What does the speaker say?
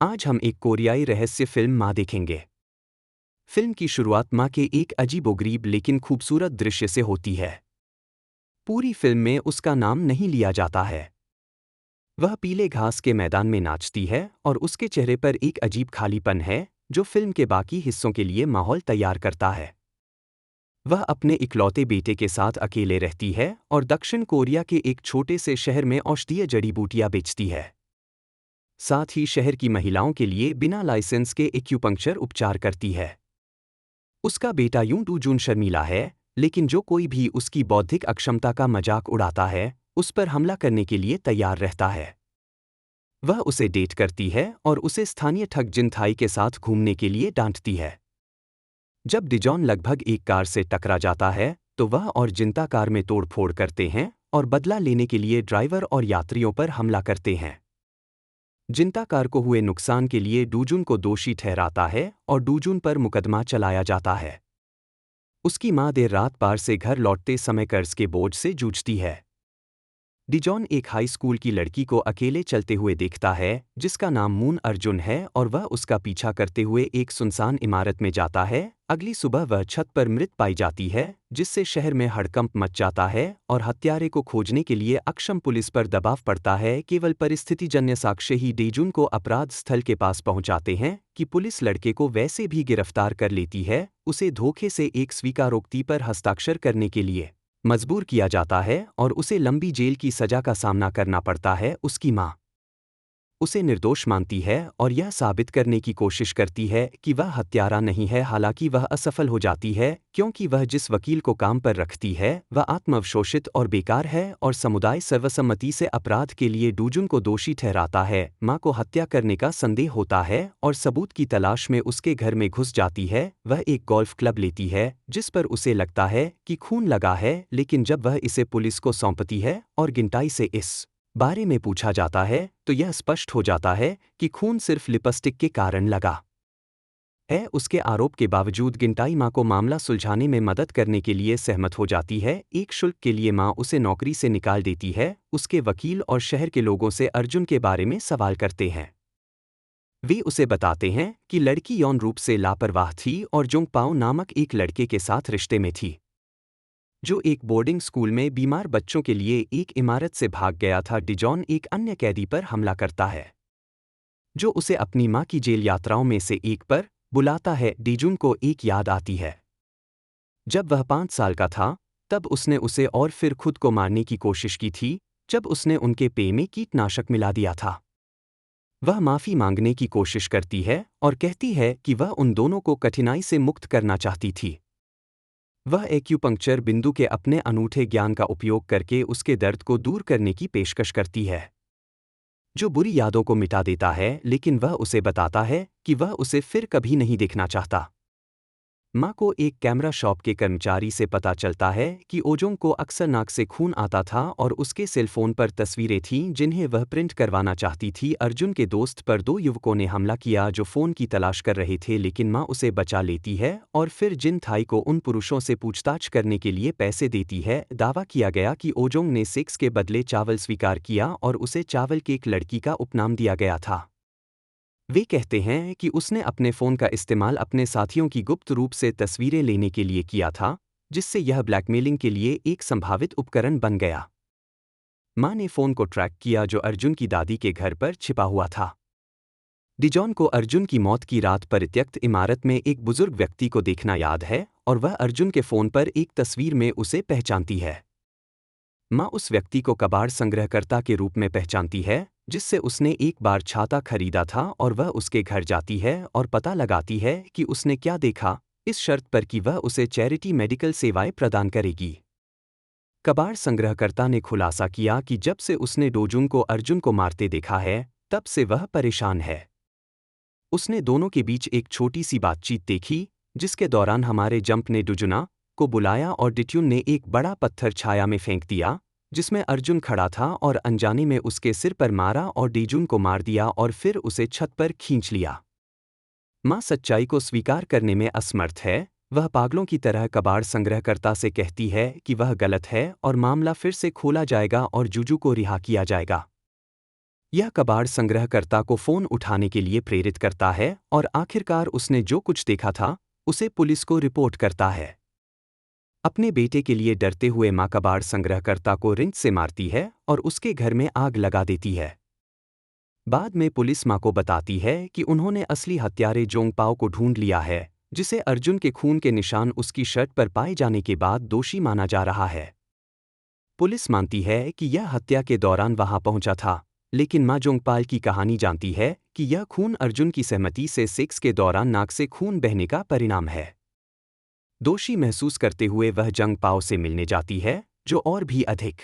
आज हम एक कोरियाई रहस्य फिल्म माँ देखेंगे। फिल्म की शुरुआत माँ के एक अजीबोगरीब लेकिन खूबसूरत दृश्य से होती है। पूरी फिल्म में उसका नाम नहीं लिया जाता है। वह पीले घास के मैदान में नाचती है और उसके चेहरे पर एक अजीब खालीपन है जो फिल्म के बाकी हिस्सों के लिए माहौल तैयार करता है। वह अपने इकलौते बेटे के साथ अकेले रहती है और दक्षिण कोरिया के एक छोटे से शहर में औषधीय जड़ी बूटियां बेचती है। साथ ही शहर की महिलाओं के लिए बिना लाइसेंस के एक्यूपंक्चर उपचार करती है। उसका बेटा यूं डूजून शर्मीला है, लेकिन जो कोई भी उसकी बौद्धिक अक्षमता का मजाक उड़ाता है, उस पर हमला करने के लिए तैयार रहता है। वह उसे डेट करती है और उसे स्थानीय ठग जिनथाई के साथ घूमने के लिए डांटती है। जब डिजॉन लगभग एक कार से टकरा जाता है, तो वह और जिंता कार में तोड़फोड़ करते हैं और बदला लेने के लिए ड्राइवर और यात्रियों पर हमला करते हैं। जिंता कार को हुए नुकसान के लिए डूजून को दोषी ठहराता है और डूजून पर मुकदमा चलाया जाता है। उसकी मां देर रात बार से घर लौटते समय कर्ज के बोझ से जूझती है। डिजॉन एक हाई स्कूल की लड़की को अकेले चलते हुए देखता है जिसका नाम मून अर्जुन है और वह उसका पीछा करते हुए एक सुनसान इमारत में जाता है। अगली सुबह वह छत पर मृत पाई जाती है, जिससे शहर में हड़कंप मच जाता है और हत्यारे को खोजने के लिए अक्षम पुलिस पर दबाव पड़ता है। केवल परिस्थितिजन्य साक्ष्य ही डेजुन को अपराध स्थल के पास पहुंचाते हैं कि पुलिस लड़के को वैसे भी गिरफ्तार कर लेती है। उसे धोखे से एक स्वीकारोक्ति पर हस्ताक्षर करने के लिए मजबूर किया जाता है और उसे लंबी जेल की सजा का सामना करना पड़ता है। उसकी मां उसे निर्दोष मानती है और यह साबित करने की कोशिश करती है कि वह हत्यारा नहीं है। हालांकि वह असफल हो जाती है क्योंकि वह जिस वकील को काम पर रखती है वह आत्मअवशोषित और बेकार है और समुदाय सर्वसम्मति से अपराध के लिए डूजुन को दोषी ठहराता है। मां को हत्या करने का संदेह होता है और सबूत की तलाश में उसके घर में घुस जाती है। वह एक गोल्फ क्लब लेती है जिस पर उसे लगता है कि खून लगा है, लेकिन जब वह इसे पुलिस को सौंपती है और गिनटाई से इस बारे में पूछा जाता है तो यह स्पष्ट हो जाता है कि खून सिर्फ लिपस्टिक के कारण लगा है। उसके आरोप के बावजूद गिनटाई मां को मामला सुलझाने में मदद करने के लिए सहमत हो जाती है। एक शुल्क के लिए मां उसे नौकरी से निकाल देती है। उसके वकील और शहर के लोगों से अर्जुन के बारे में सवाल करते हैं। वे उसे बताते हैं कि लड़की यौन रूप से लापरवाह थी और जोंग पाओ नामक एक लड़के के साथ रिश्ते में थी, जो एक बोर्डिंग स्कूल में बीमार बच्चों के लिए एक इमारत से भाग गया था। डिजॉन एक अन्य कैदी पर हमला करता है जो उसे अपनी मां की जेल यात्राओं में से एक पर बुलाता है। डिजून को एक याद आती है। जब वह 5 साल का था तब उसने उसे और फिर खुद को मारने की कोशिश की थी जब उसने उनके पेय में कीटनाशक मिला दिया था। वह माफी मांगने की कोशिश करती है और कहती है कि वह उन दोनों को कठिनाई से मुक्त करना चाहती थी। वह एक्यूपंक्चर बिंदु के अपने अनूठे ज्ञान का उपयोग करके उसके दर्द को दूर करने की पेशकश करती है, जो बुरी यादों को मिटा देता है, लेकिन वह उसे बताता है कि वह उसे फिर कभी नहीं देखना चाहता। मां को एक कैमरा शॉप के कर्मचारी से पता चलता है कि ओजोंग को अक्सर नाक से खून आता था और उसके सेलफोन पर तस्वीरें थीं जिन्हें वह प्रिंट करवाना चाहती थी। अर्जुन के दोस्त पर 2 युवकों ने हमला किया जो फोन की तलाश कर रहे थे, लेकिन मां उसे बचा लेती है और फिर जिन थाई को उन पुरुषों से पूछताछ करने के लिए पैसे देती है। दावा किया गया कि ओजोंग ने सेक्स के बदले चावल स्वीकार किया और उसे चावल केक लड़की का उपनाम दिया गया था। वे कहते हैं कि उसने अपने फ़ोन का इस्तेमाल अपने साथियों की गुप्त रूप से तस्वीरें लेने के लिए किया था, जिससे यह ब्लैकमेलिंग के लिए एक संभावित उपकरण बन गया। मां ने फ़ोन को ट्रैक किया जो अर्जुन की दादी के घर पर छिपा हुआ था। डिजॉन को अर्जुन की मौत की रात परित्यक्त इमारत में एक बुजुर्ग व्यक्ति को देखना याद है और वह अर्जुन के फ़ोन पर एक तस्वीर में उसे पहचानती है। मां उस व्यक्ति को कबाड़ संग्रहकर्ता के रूप में पहचानती है जिससे उसने एक बार छाता खरीदा था और वह उसके घर जाती है और पता लगाती है कि उसने क्या देखा, इस शर्त पर कि वह उसे चैरिटी मेडिकल सेवाएं प्रदान करेगी। कबाड़ संग्रहकर्ता ने खुलासा किया कि जब से उसने डोजुन को अर्जुन को मारते देखा है तब से वह परेशान है। उसने दोनों के बीच एक छोटी सी बातचीत देखी जिसके दौरान हमारे जंप ने डुजुना को बुलाया और डिट्यून ने एक बड़ा पत्थर छाया में फेंक दिया जिसमें अर्जुन खड़ा था और अनजाने में उसके सिर पर मारा और डेजुन को मार दिया और फिर उसे छत पर खींच लिया। मां सच्चाई को स्वीकार करने में असमर्थ है। वह पागलों की तरह कबाड़ संग्रहकर्ता से कहती है कि वह गलत है और मामला फिर से खोला जाएगा और जुजू को रिहा किया जाएगा। यह कबाड़ संग्रहकर्ता को फ़ोन उठाने के लिए प्रेरित करता है और आखिरकार उसने जो कुछ देखा था उसे पुलिस को रिपोर्ट करता है। अपने बेटे के लिए डरते हुए माँ कबाड़ संग्रहकर्ता को रिंच से मारती है और उसके घर में आग लगा देती है। बाद में पुलिस माँ को बताती है कि उन्होंने असली हत्यारे जोंगपाओ को ढूंढ लिया है, जिसे अर्जुन के खून के निशान उसकी शर्ट पर पाए जाने के बाद दोषी माना जा रहा है। पुलिस मानती है कि यह हत्या के दौरान वहां पहुंचा था, लेकिन माँ जोंगपाल की कहानी जानती है कि यह खून अर्जुन की सहमति से सेक्स के दौरान नाक से खून बहने का परिणाम है। दोषी महसूस करते हुए वह जंग पाओ से मिलने जाती है, जो और भी अधिक